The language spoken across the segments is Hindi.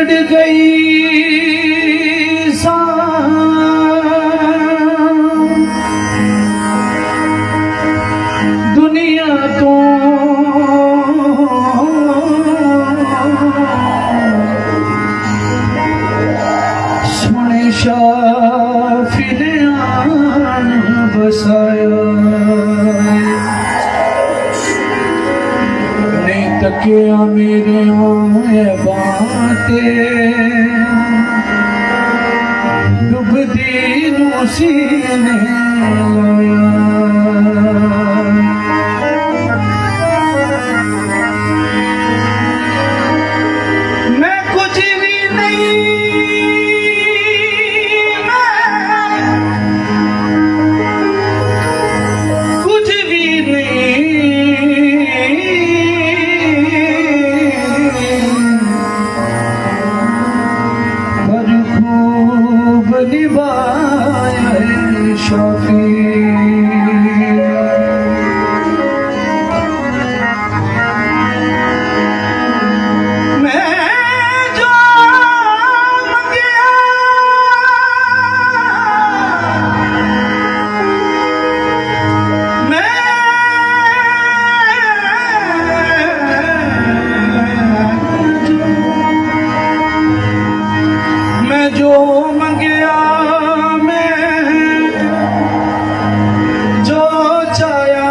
बिगड़ गई सा दुनिया तो सोने शाफी ने आन बसाया नहीं तकिया मेरे आए बाते डुबदी नूसी ने लाया मैं कुछ भी नहीं कुछ भी नहीं पर खूब निभाया है शाफी जो मंगया मैं जो चाया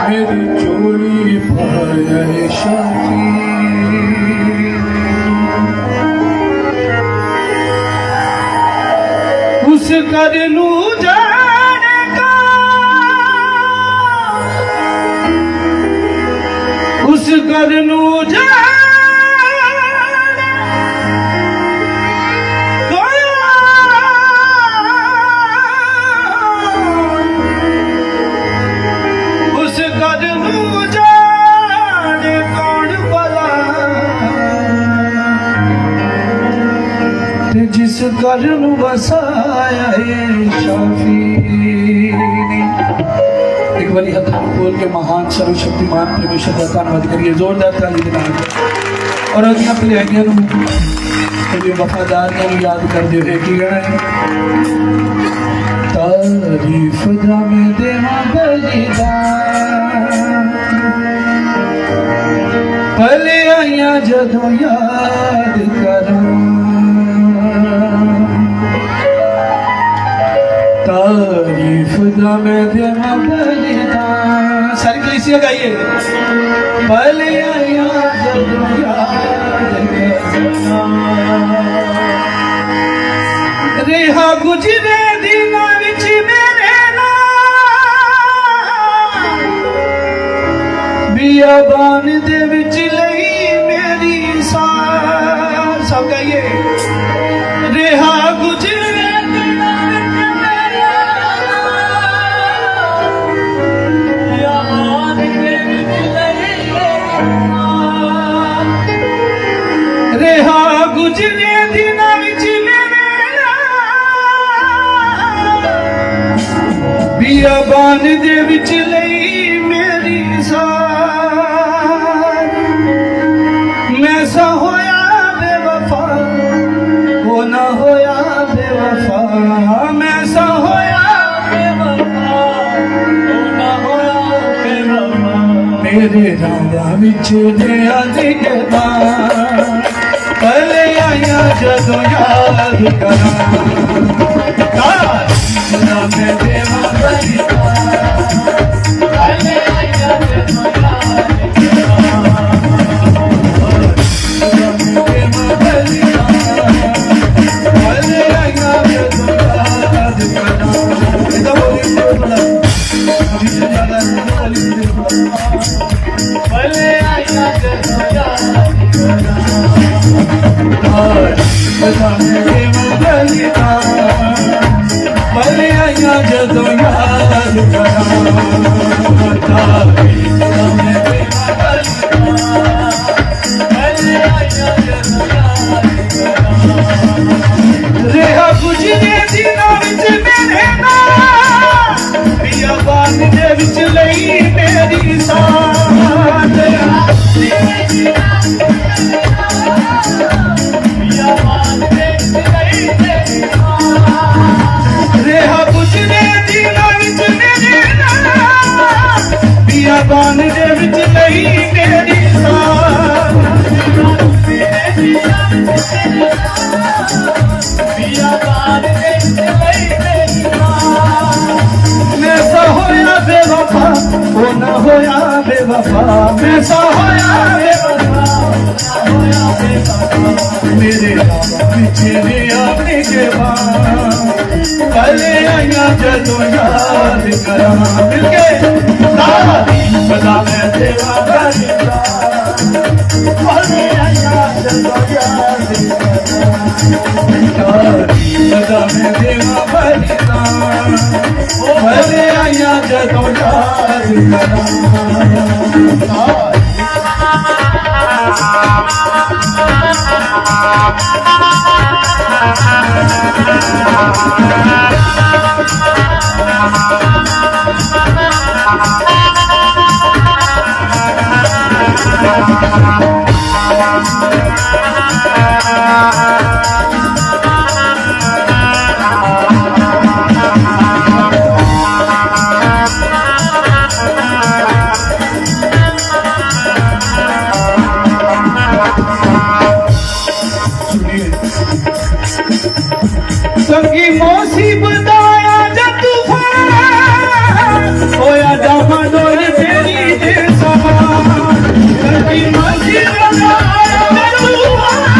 मेरी चोरी पाया शाफी उस कर लू जाने का उस कर लू जिस घर नूं वसाया है शाफी ने एक बारी हाथ खोल के महान सर्वशक्तिमान परमेश्वर का धन्यवाद करिए जोरदार ताली दे नाल और अगियां भलेआइयां नूं ते वफादारियां नूं याद करदे होए की कहना है तारीफ दा मैं देवां बलिदान भलेआइयां जदों याद करां तारीफ दा मैं देवां बलिदान सारी कलीसिया गाइए भलेआइयां जदों याद करां रेहा गुजरे दिनां विच मेरे नाल बियाबान दे विच लई मेरी सार सब गाइए रेहा गुजरे रेहा गुजरे दिनां विच मेरे बियाबान दे विच लई मेरी सार मैं सा होया बेवफा वो ना होया बेवफा मैं सा होया बेवफा वो ना होया बेवफा मेरे रावा विच दया दिखदा भलेआइयां जदों याद करां मैं देवां बलिदान भलेआइयां जदों याद करां मैं देवां बलिदान भलेआइयां जदों याद करां इधर बोली बोला अभी से ज्यादा भलेआइयां जदों याद करां भलेआइयां जदों याद करां रेहा गुजरे दिनां विच मेरे नाल बियाबान दे विच लई मेरी साथ बेवफा मैसा होया बेवफा मेरे पीछे ने आने के बाद पहले आया जदों याद करा मिलके बता मैं तेरा बंदा पहले आया जदों याद करा बता मैं तेरा बंदा पहले आया जदों याद करा संगी मुसीबत आया जब तूफान होया डामाडोल तेरी दे समान संगी मुसीबत आया जब तूफान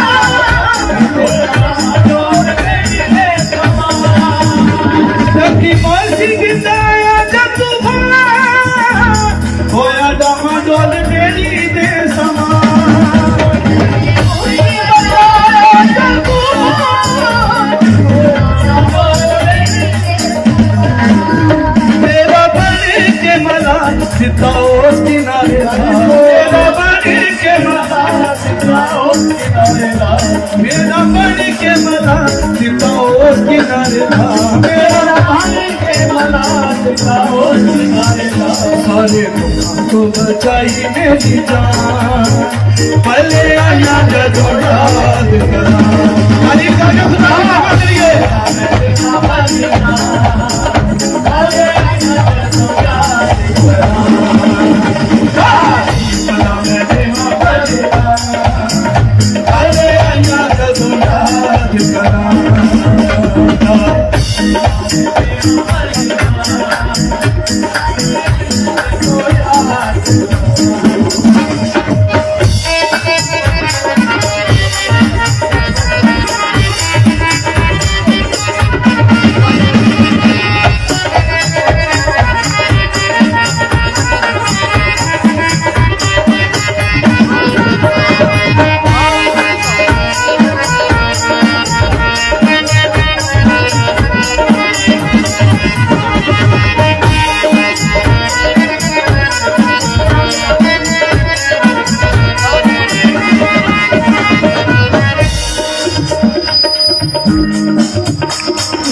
होया डामाडोल तेरी दे समान संगी मुसीबत आया जब तूफान होया डामाडोल तेरी दे समान सिता उस किनारे मेरा बन के मना सिता उस किनारे मेरा बन के मना सिता उस किनारे मेरा बन के मना सिता उस किनारे सारे को बचाई मेरी जान पहले आया जदों याद करा अरे गाना खुदा मत लिए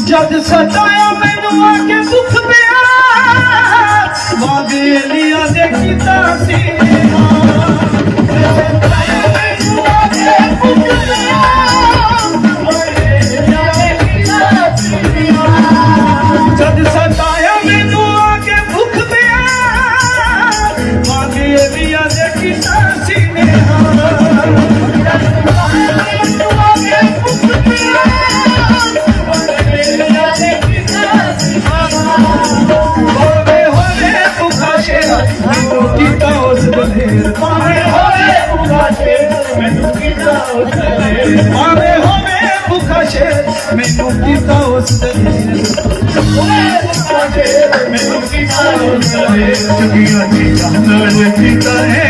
जद सताया मैनू आके दुख पिया वागे लिया देखीता सी जद सताया मैनू आके दुख पिया वागे लिया देखीता सी मारे होवे भूखा शेर मैनू कीता उस मैनू कीता उस चुगिया चीजा नाल कीता है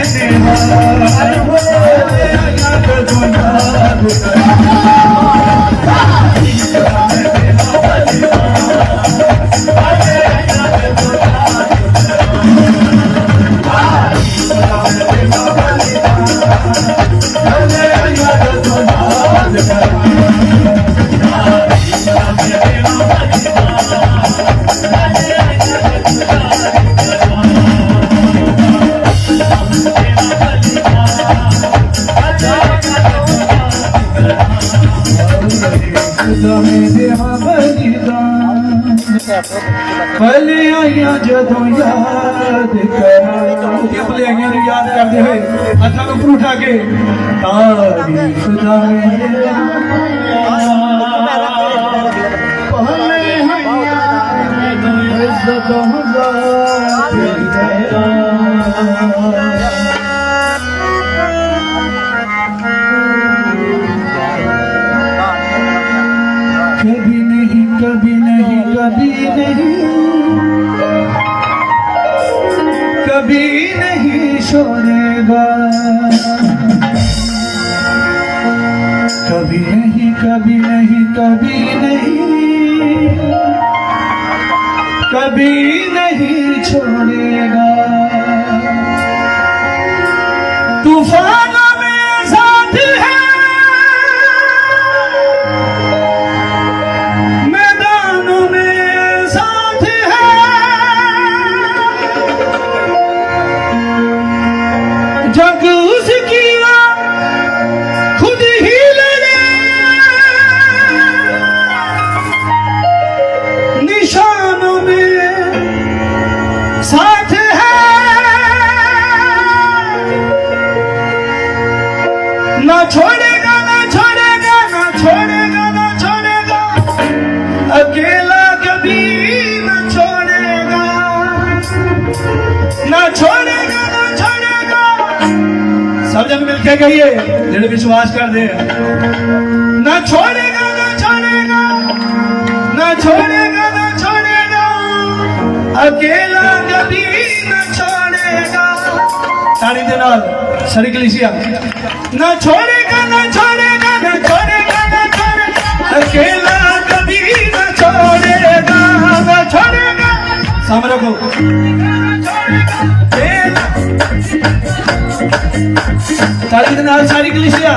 पहले आइया जदों याद करा पहले आइया याद करते हुए हथा ऊपर उठा के तारीफ पहले छोड़ेगा। कभी नहीं कभी नहीं कभी नहीं कभी नहीं छोड़ेगा। तूफानों में साथ है, मैदानों में साथ है, जग उसकी खुद ही लड़े, निशानों में साथ है, ना छोड़ेगा ना छोड़ेगा ना छोड़ेगा ना छोड़ेगा, अकेला कभी न छोड़ेगा, ना छोड़ेगा ना छोड़ेगा। सब जन मिलके कहिए, दृढ़ विश्वास कर दे। ना छोड़ेगा ना छोड़ेगा ना छोड़ेगा ना छोड़ेगा, अकेला कभी न छोड़ेगा। ताड़ी दे नाल सारी कलीसिया। ना छोड़ेगा ना छोड़ेगा ना छोड़ेगा ना छोड़ेगा, अकेला कभी न छोड़ेगा, ना छोड़ेगा। सामने रखो। ताली के नाल सारी कलीसिया।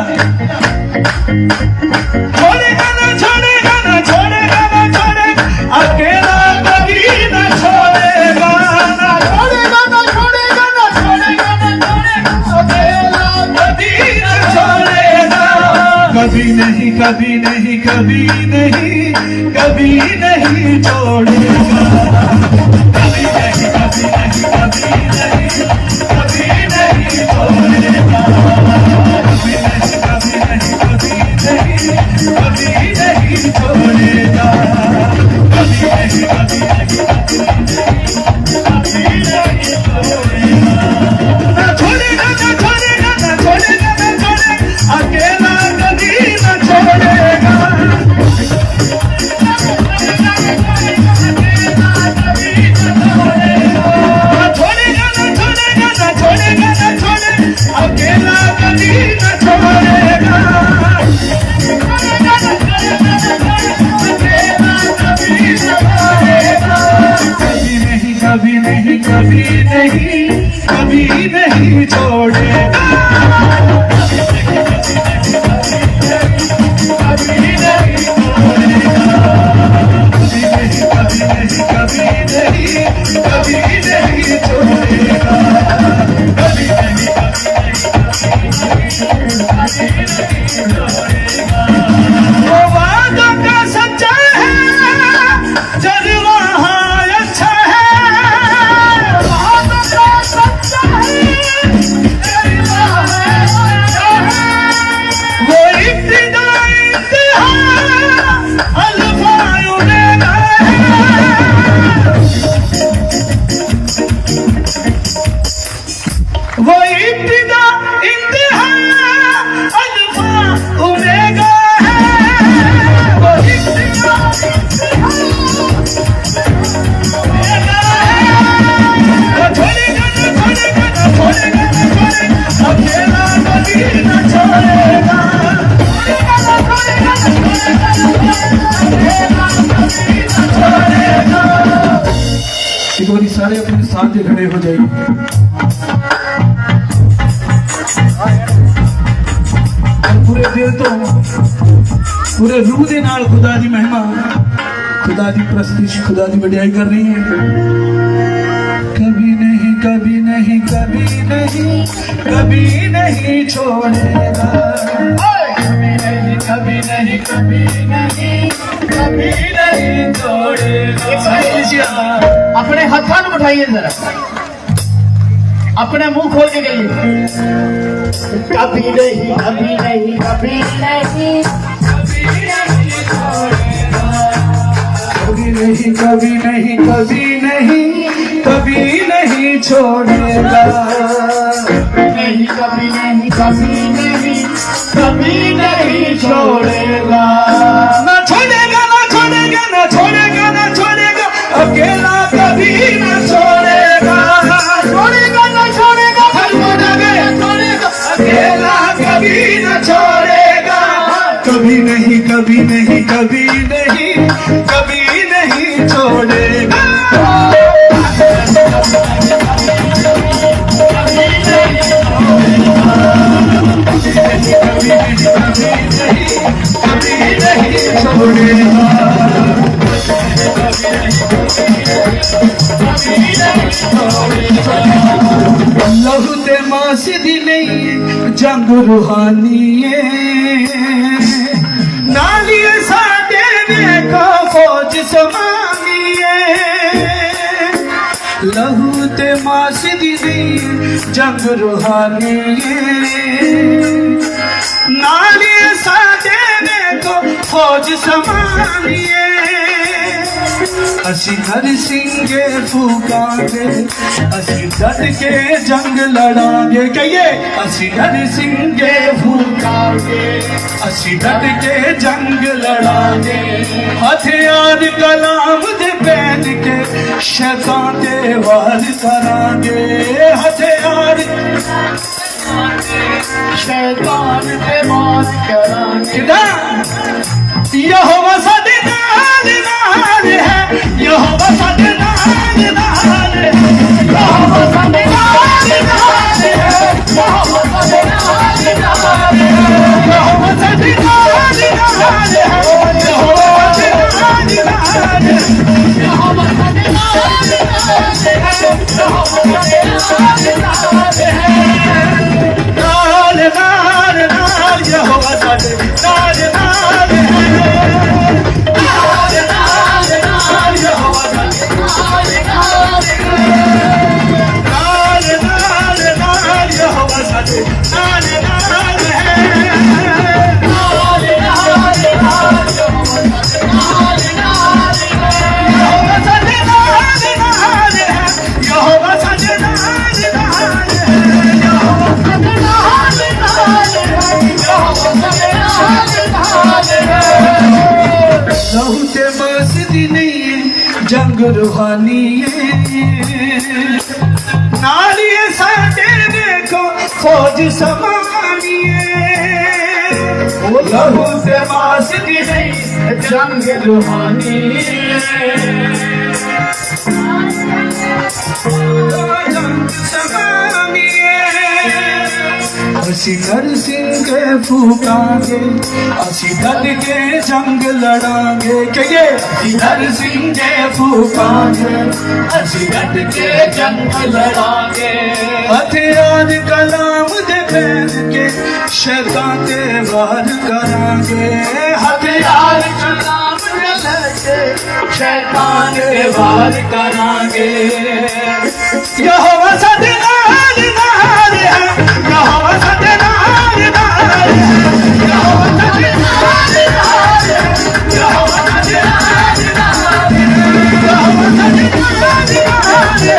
छोड़ेगा ना छोड़ेगा ना छोड़ेगा ना छोड़ेगा, अकेला कभी न छोड़ेगा, ना छोड़ेगा ना छोड़ेगा ना छोड़ेगा ना छोड़ेगा, अकेला कभी न छोड़ेगा। कभी नहीं कभी नहीं कभी नहीं कभी नहीं छोड़ेगा। कभी नहीं कभी नहीं कभी नहीं कभी नहीं छोड़ेगा। कभी नहीं कभी नहीं कभी नहीं कभी नहीं छोड़ेगा। कभी नहीं कभी नहीं कभी नहीं छोड़ेगा। ना छोड़ेगा ना छोड़ेगा ना छोड़ेगा ना छोड़ेगा, अकेला कभी न छोड़ेगा। अकेला कभी न छोड़ेगा। कभी नहीं कभी नहीं कभी नहीं छोड़ेगा। कभी नहीं छोड़ेगा। कभी नहीं कभी नहीं कभी नहीं कभी नहीं छोड़ेगा। कभी नहीं वो वादों का सच्चा है, जलवा अच्छा है। वादों का सच्चा है, जलवा अच्छा है। वो इब्तिदा इंतहा अल्फा उमेगा है। वो इब्तिदा इंतहा अल्फा उमेगा है। वो इब्तिदा उमेगा है। छोड़ेगा ना छोड़ेगा ना छोड़ेगा ना छोड़ेगा, अकेला कभी न छोड़ेगा। छोड़ेगा ना छोड़ेगा ना छोड़ेगा ना छोड़ेगा, अकेला कभी न छोड़ेगा। एक बार सारे अपने साथ खड़े हो जाइए। पूरे दिल तो पूरे रूह दे नाल खुदा दी महिमा, खुदा दी प्रस्तिश, खुदा दी वडियाई कर रही है। कभी नहीं कभी नहीं कभी नहीं कभी नहीं छोड़ेगा। कभी नहीं कभी नहीं कभी नहीं कभी नहीं छोड़ेगा। अपने हाथों में उठाइए जरा, अपने मुंह खोल के कहिए। कभी नहीं कभी नहीं कभी नहीं कभी नहीं कभी नहीं कभी नहीं कभी नहीं छोड़ेगा। नहीं कभी नहीं कभी नहीं कभी नहीं छोड़ेगा। ना छोड़ेगा ना छोड़ेगा ना छोड़ेगा ना छोड़ेगा, अकेला कभी ना छोड़ेगा। छोड़ेगा ना छोड़ेगा। कभी नहीं छोड़ेगा। कभी नहीं छोड़ेगा। लहू ते मासिदी नहीं जंग रूहानी नालिए साडे देखो फौज समानी लहू ते मासिदी नहीं जंग रूहानी नालिए साडे देखो फौज समानी असी हर सिंगे फूकांगे असी डट के जंग लड़ांगे कहिए असी हर सिंगे फूकांगे असी डट के जंग लड़ांगे हथियार कलाम दे पहन के शैतान दे वार करांगे हथियार शैतान दे वार करांगे यहोवा साडे नाल नाल है यहोवा साडे नाल नाल है यहोवा साडे नाल नाल है यहोवा साडे नाल नाल है यहोवा साडे नाल नाल है यहोवा साडे नाल नाल है यहोवा साडे नाल नाल है यहोवा साडे नाल नाल है नाल नाल यहोवा साडे नाल नाल जंग रूहानी नालिए साडे देखो फौज समानी लहू से मासदी नहीं जंग रूहानी जंग समानी असी कर सिंह के फूकांगे असी डट के जंग लड़ांगे कहिए असी कर सिंह के फूकांगे असी डट के जंग लड़ांगे हथियार कलाम दे पहन के शैतान दे वार करांगे हथियार कलाम दे लेके शैतान दे वार करांगे यहोवा साडे नाल नाल है यहोवा साडे नाल नाल है यहोवा साडे नाल नाल है यहोवा साडे नाल नाल है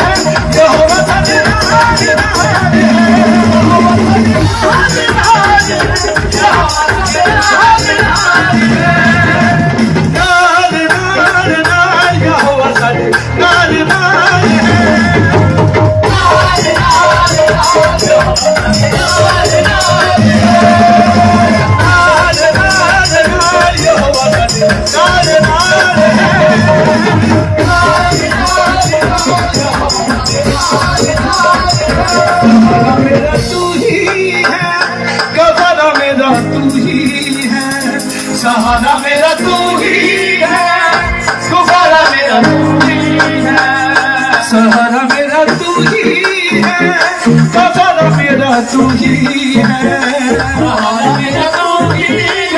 यहोवा साडे नाल नाल है यहोवा साडे नाल नाल है यहोवा साडे नाल नाल है यहोवा साडे नाल नाल है नाल नाल नाल यहोवा साडे नाल नाल है मेरा तू ही है गवारा मेरा तू ही है सहारा मेरा तू ही है गवारा मेरा तू ही है सहारा मेरा तू ही है गवारा मेरा तू ही है सहारा मेरा तू ही है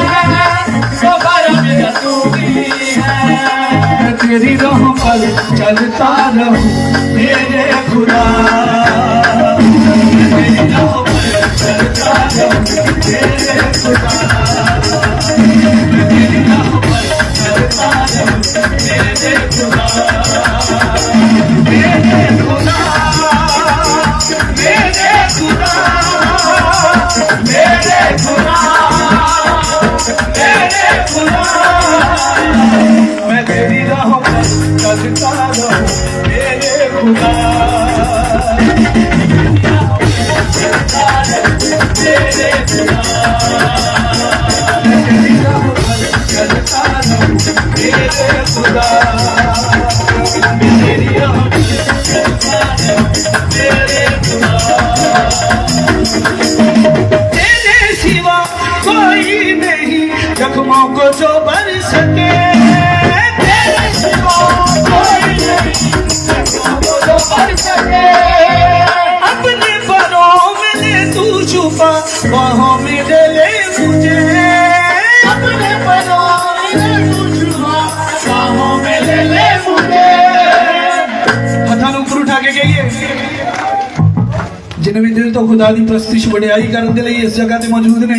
गवारा मेरा तू ही है तेरी राह पर चलता रहूं मेरे खुदा तेरी राह पर चलता रहूं मेरे खुदा तेरी राह पर चलता रहूं मेरे खुदा मेरे खुदा मेरे खुदा मेरे खुदा मेरे खुदा मैं तेरी राह पर चलता रहूं मेरे खुदा मेरे खुदा तेरी राह पर चलता रहूं नहीं जख्मों को जो भर सके, तेरे सिवा कोई नहीं जख्मों को जो भर सके। अपने परों में ले तू छुपा, बाहों में ले ले मुझे, अपने परों में ले तू छुपा, बाहों में ले ले मुझे। हथां नूं ऊपर उठा के कहिए, जिन्हें भी दिल तो खुदा दी प्रस्तिश वडियाई करने लिए इस जगह पे मौजूद ने।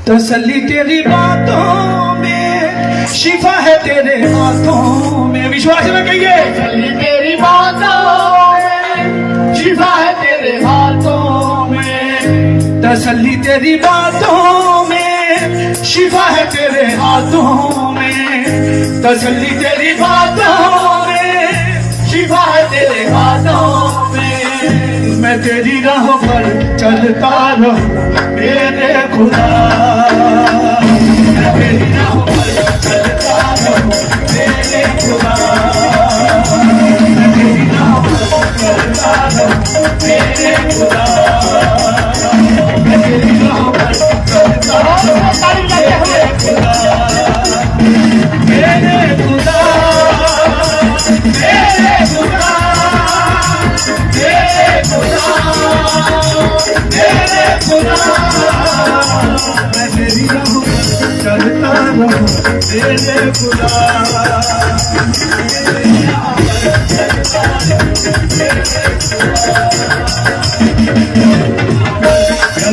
तसल्ली तेरी बातों में, शिफा है तेरे हाथों में। विश्वास में कहिए, तसल्ली तेरी बातों में, शिफा है तेरे हाथों में। तसल्ली तेरी बातों में, शिफा है तेरे हाथों में। तसल्ली तेरी बातों में, शिफा है तेरे हाथों में। मैं तेरी राह पर चलता रहूं मेरे खुदा, मैं तेरी राह पर चलता रहूं मेरे खुदा, मैं तेरी राह पर चलता रहूं मेरे खुदा, मैं तेरी राह पर चलता रहूं मेरे खुदा, मेरे खुदा, मेरे खुदा, मेरे खुदा, मेरे खुदा। मैं तेरी राह पर चलता रहूं मेरे खुदा, तेरी राह पर चलता रहूं मेरे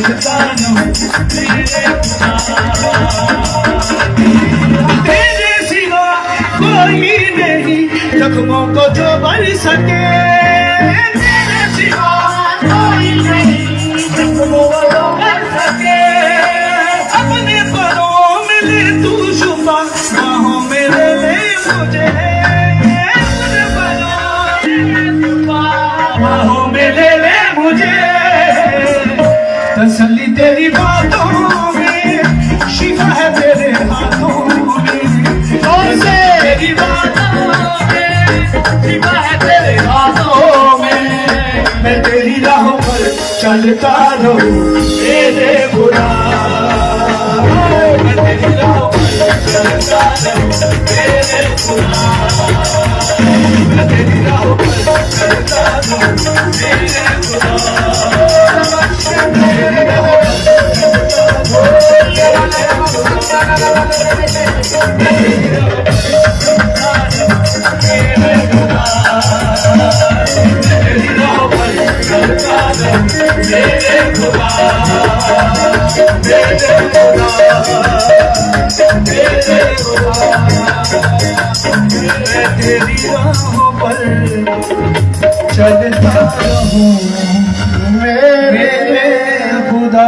खुदा, चलता रहूं मेरे खुदा। तेरे सिवा कोई नहीं जख्मों को जो भर सके, तेरे सिवा कोई नहीं जख्मों को जो भर सके। अपने परों में ले तू छुपा, बाहों में ले ले मुझे, अपने परों में ले छुपा, बाहों में ले ले मुझे। तसल्ली तेरी बातों में, शिफा है तेरे हाथों में। तेरी बातों में, शिफा है तेरे हाथों में। मैं तेरी राह पर चलता रहूं मेरे खुदा, मैं तेरी राह पर चलता रहूं मेरे खुदा, मैं तेरी राह पर चलता रहूं मेरे खुदा, मेरी राह पर चलता रहूं मेरे खुदा, तेरी राह पर चलता रहूं मेरे खुदा, मेरे खुदा, मेरे खुदा। मैं तेरी राह पर चलता रहूं मेरे खुदा।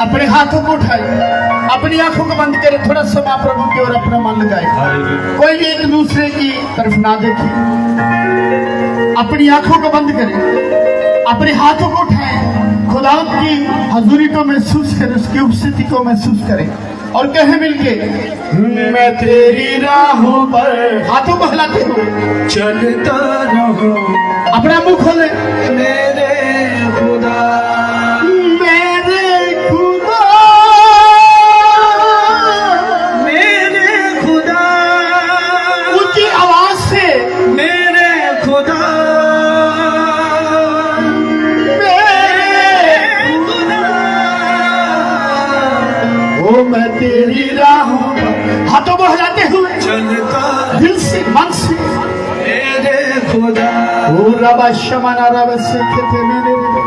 अपने हाथों को उठाए, अपनी आंखों को बंद करे, थोड़ा समय प्रभु की ओर अपना मन लगाए, कोई भी एक दूसरे की तरफ ना देखे। अपनी आंखों को बंद करे, अपने हाथों को उठाए, खुदा की हजूरी को महसूस करे, उसकी उपस्थिति को महसूस करे और कहे मिलके, मैं तेरी राहों पर हाथों को हिलाते हुए चलता रहूं अपना मुंह खोले, मेरे खुदा, मेरे खुदा, मेरे खुदा। ऊंची आवाज से मेरे खुदा, मेरे खुदा। ओ मैं तेरी राहों पर हाथों को हिलाते हुए चलता दिल से, मन से, मेरे खुदा, ओ रबा शमना रबा से खेते मेरे रे,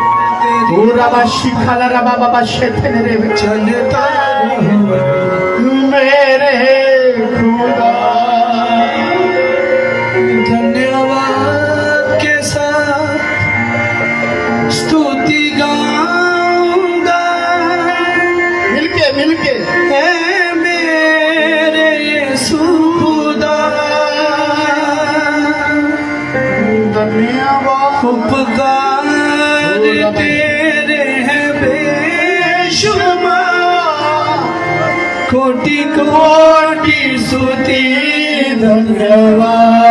ओ रबा शिखाला रबा बाबा शेते मेरे रे, चलता रहूं मेरे खुदा। धन्यवाद के साथ स्तुति गाऊंगा, मिलके मिलके है मेरे यीशु खुदा। धन्यवाद उपकार तेरे हैं बेशुमार, कोटि कोटि स्तुति धन्यवाद।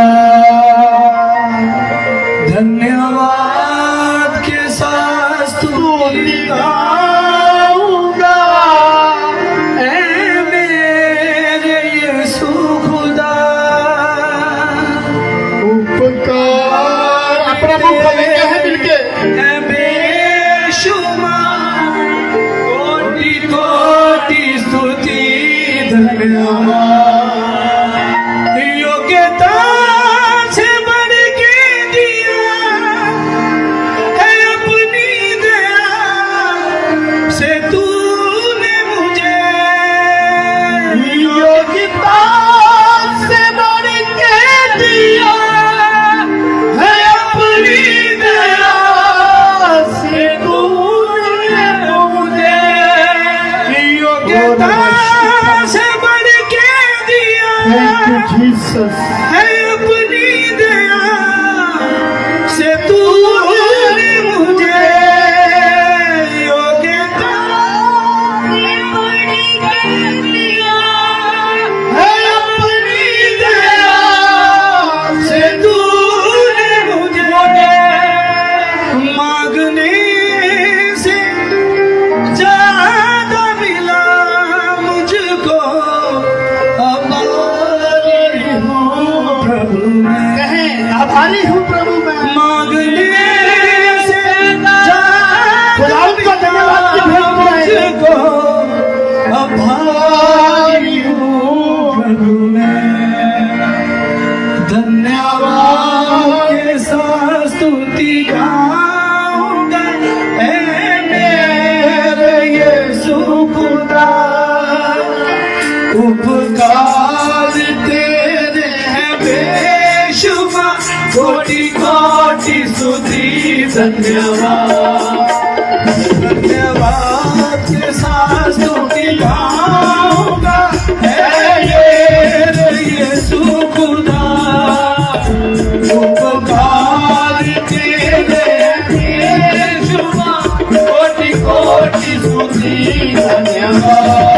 धन्यवाद के साथ स्तुति गाऊंगा, धन्यवाद। योग्यता से बढ़ के दिया है अपनी दया से तूने मुझे। योग्यता से बढ़ के दिया है अपनी दया से तूने मुझे। योग्यता से बढ़ के दिया Thank you, Jesus. है अपनी दया से तूने मुझे। योग्यता से बढ़ के दिया है अपनी दया से तूने मुझे। मांगने से ज्यादा मिला मुझको, आभारी हूँ प्रभु मैं। कहें आभारी हूँ प्रभु मैं। मांगने से खुदावंद का धन्यवाद के भेंट में मुझको, आभारी हूँ प्रभु मैं। धन्यवाद के साथ स्तुति गाऊंगा, ऐ मेरे यीशु खुदा। उपकार तेरे हैं बेशुमार, कोटि कोटि स्तुति धन्यवाद। धन्यवाद के साथ स्तुति गाऊंगा, ऐ मेरे यीशु खुदा। उपकार तेरे हैं बेशुमार, कोटि कोटि स्तुति धन्यवाद।